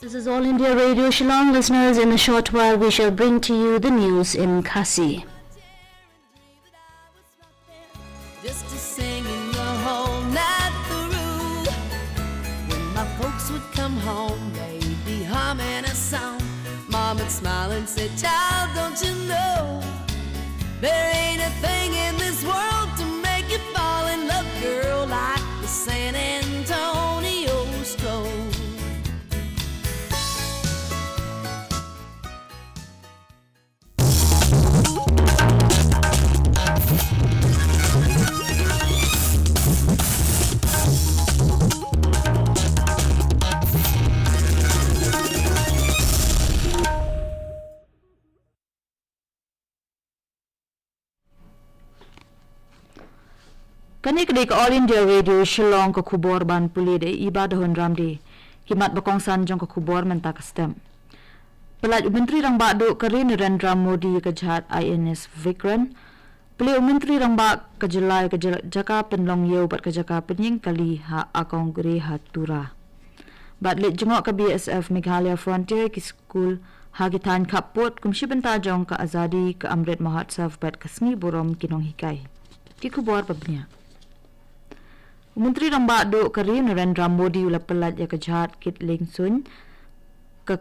This is All India Radio Shillong. Listeners, in a short while we shall bring to you the news in Khasi. Just to sing in the whole night through. When my folks would come home, they'd be humming a song. Mom would smile and say, "Child, don't you know there ain't a thing in this world to make you fall in love, girl, like the San Antonio stroll." Kanik All India Radio Shillong ka khubor ban puli de ibadahon ramdi kimat bakongsan jong ka khubor menta kastem. Pelaj Menteri Rang Badu Kari Narendra Modi ka jhat INS Vikran peli Menteri Rang Ba ka jelai ka jaka penlong yeu bat ka jaka penying kali ha akong gre ha tura. Bat let jengok ka BSF Meghalaya Frontier ki school hagitan kapot kumshi benta jong ka azadi ka Amrit Mahotsav bat kasngi borom kinong hikai. Ki khubor babnya. Menteri Rang Badu Kari Narendra Modi ula pelat ya kejhat kit ling sun ke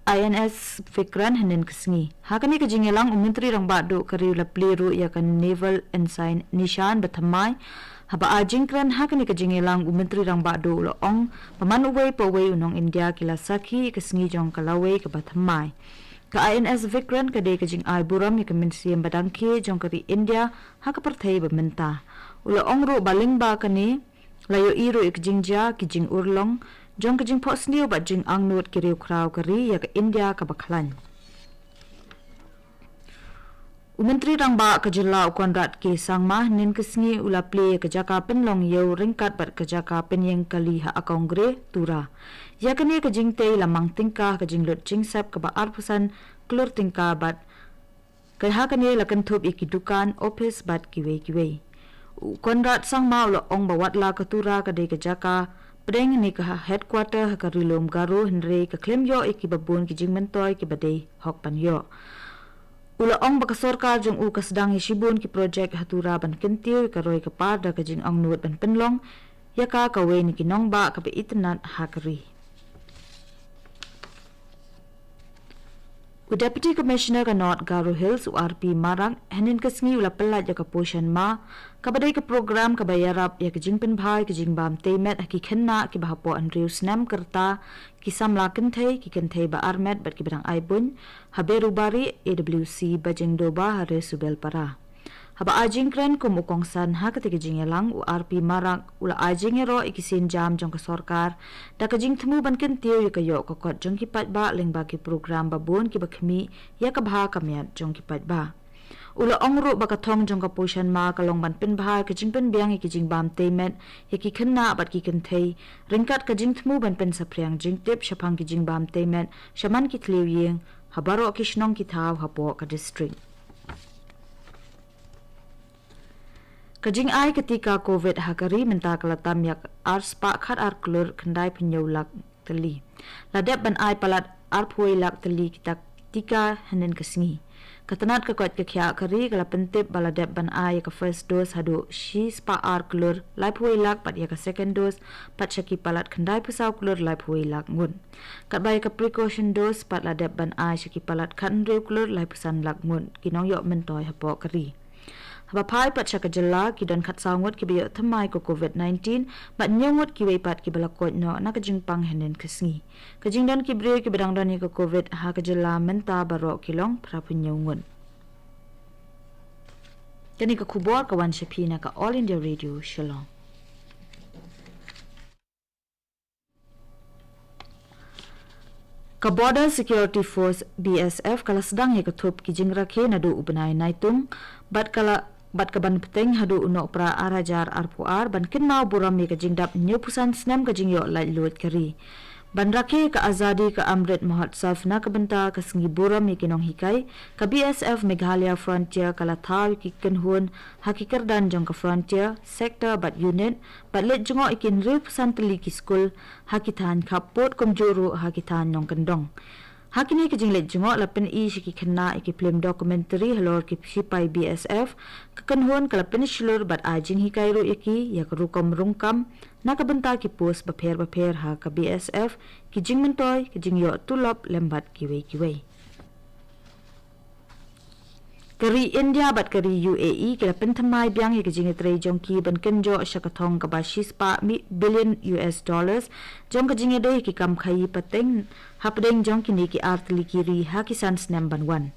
INS Fikran hanin kesngi. Hakani ke jingelang Menteri Rang Badu Kari ula peliru ya kan Naval Ensign Nishan Batamai haba ajingkran hakani ke jingelang Menteri Rang Badu ula ong paman uway paway unong India kila saki kesngi jong kalaway ke Batamai. Ke INS Vikran ke de ke jing ai buram ya ke minsiam badangki jong kari India haka perthai bementa. Ula ong ru baling ba kani layo iro ik jingja ki jing urlong jong ki jing posniu ba jing angnut ki riu kraw kari ya ke India ka baklan. Menteri Rang Ba ka jilla konrat ki sangmah nin kesngi ula ple ke jaka penlong yeu ringkat bat ke jaka penyeng kali ha akong gre tura. Ya kene ke jing tei lamang tingkah ke jing lut jing sep ke ba arpusan klur tingkah bat ke ha kene lakan thup iki dukan office bat kiwe. Konrad sang mau lo ong bawat la ketura ke de ke jaka pedeng ni ke headquarter ke rilom garu henre ke klem yo iki babun ki jing mentoy ki bade hok pan yo ula ong ba sorkar jong u ka sedang isibun ki projek hatura ban kentiu ke roi ke pada ke jing ong nuot ban penlong ya ka we ni ki nong ba ke be itnat hakri. Deputy Commissioner ka North Garo Hills URP Marang hanin kesngi ula pelat ya ka poshan ma kabadai ke program ka bayarap ya ke jing penbhai ke jing bam temet ki khenna ki bahapo anriu snam kerta ki samla kenthei ki kenthei ba armet bat ki berang aibun haberu bari AWC bajing doba hare subel para haba ajing kren kum ukongsan ha ke jing yalang URP Marang ula ajing ero ikisin jam jong ka sorkar da ka jing thmu ban kentiu ya ka yo ka kot jong ki pat ba leng ba ki program babun ki bakhmi ya ka bha kamyat jong ki pat ba ula ongru ba ka thong jong ka poshan ma ka long ban pin bha ka jing pen biang ki jing bam temet ya ki khenna bat ki kenthei ringkat ka jing thmu ban pen sapriang jing tip shapang ki jing bam temet shaman ki tliu yeng habaro ki shnong ki thaw hapo ka district. Kajing ai ketika COVID hakari menta kelatam yak ars pak khat ar klur kendai penyau lak teli. Ladep ban ai palat ar puai lak teli kita tika hanen kesngi. Katanat ke kot ke khya kari kala pentip baladep ban ai ka first dose hadu shi spa ar klur lai puai lak pat ya ka second dose pat shaki palat kendai pusau klur lai puai lak ngun. Kat bai ka precaution dose pat ladep ban ai shaki palat khan reu klur lai pusan lak ngun kinong yok mentoy hapo kari. Bapai pat syaka jela ki dan khat sangut ki biyo thamai ko COVID-19 bat nyongut ki wei pat ki balakot no na ka jingpang henen kesngi ka jingdan ki bre ki bedang dan ko COVID ha ka jela menta baro kilong prapun nyongun kani ka khubor ka wan shapina ka All India Radio Shillong. Ka Border Security Force BSF kala sedang ya ketup ki jingrakhe nadu ubenai naitung bat ka ban peteng hadu uno pra arajar arpuar ban kenau buram ya ka jingdap nyu pusan snam ka jingyo lai lut kari Banrake ka Azadi ka Amrit Mahotsav na kabenta ka Singiburam ikinong hikay ka BSF Meghalaya Frontier kalataw ikikenhun hakikardan jong ka Frontier Sector bat Unit batlet jongo ikin rip santali ki school hakitan kapot kumjuru hakitan nong kendong. Hakini ke jinglet jongo lapen I shiki kena iki film documentary halor ki sipai BSF kekenhun kalapen shilur bat ajing hikay ru iki ya kerukom rungkam nakabenta ki post baper ha ka BSF ki jing mentoy ki jing yo tulop lembat kiwei kari India bat kari UAE kila pentamai biang ki jing tre jong ki ban kenjo shakathong ka bashis pa billion US dollars jong ka jing de ki kam khai pateng hapdeng jong ki ni ki artli kiri ha ki sans number 1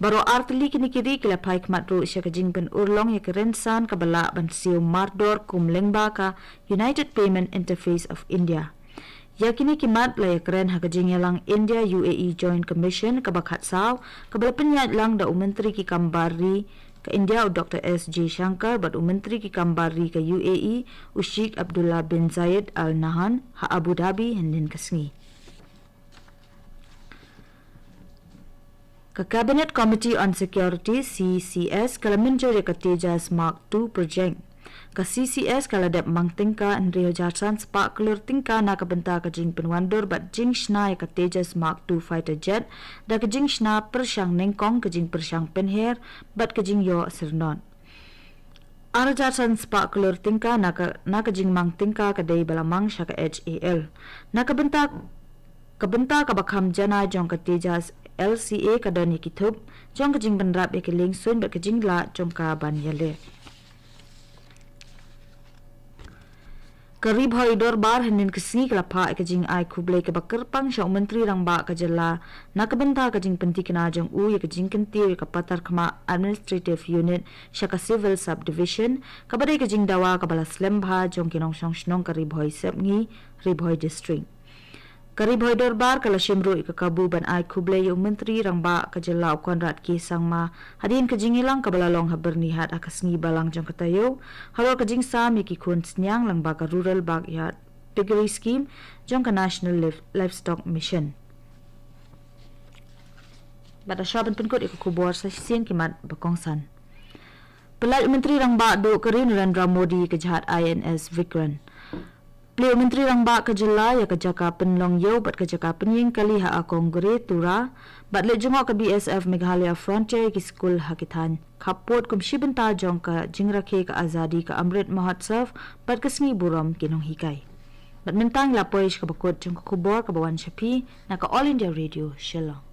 baro artli kini kiri kila paik matru sya ka jing ban urlong ya kerensan ka bala ban siu mardor kum lengba ka United Payment Interface of India. Yakini kimat la yakren ha ka jing lang India UAE Joint Commission ka bakhat saw ka bala penyat lang da umentri ki kambari ka India Dr. S.J. Shankar bat umentri ki kambari ka UAE Sheikh Abdullah bin Zayed Al Nahyan ha Abu Dhabi hendin kasngi. Ka Cabinet Committee on Security CCS kala menjo ka Tejas Mark II project ka CCS kala dep mangtingka Andrea Jarsan spa klur tingka na kabenta ka jing penwandur bat jing shna ka Tejas Mark II fighter jet da ka jing shna persyang nengkong ka jing persyang penher bat ka jing yo sirnon Ar Jarsan spa klur tingka na ka jing mangtingka ka dei balamang sya ka HAL na kabenta ka bakham jana jong ka Tejas LCA kadani kitup jong kajing benrap ya keling sun bat kajing la jong ka ban yale karib hoidor bar hanin kesni kelapa kajing ai kublai ke bakerpang sya menteri rang ba kajala na kabenta kajing penti kena jong u ya kajing kenti ya kapatar kama administrative unit sya ka civil subdivision kabadai kajing dawa kabala slembha jong kinong shnong karib hoi sepngi rib hoi district Karib hoidor bar kala shimru ikakabu ban ai kublai yung menteri rang ba kajala konrad kisang ma hadin kajing ilang kabalalong habernihat akasngi balang jong katayo halo kajing sam ikikun snyang lang ba ka rural backyard piggery scheme jong ka national livestock mission bata shaban penkot ikakubor sa sin kimat bakongsan pelai menteri rang ba do karin Narendra Modi kejahat INS Vikran Pleo Menteri rang ba kajala ya kajaka penlong yo bat kajaka penying kali ha kongre tura bat le jongo ka BSF Meghalaya Frontier ki school hakitan kapot kum shibenta jong ka jingrakhe ka Azadi ka Amrit Mahotsav bat kasngi buram kinong hikay bat mentang la poish ka bakot jong ka kubor ka bawan shapi na ka All India Radio Shillong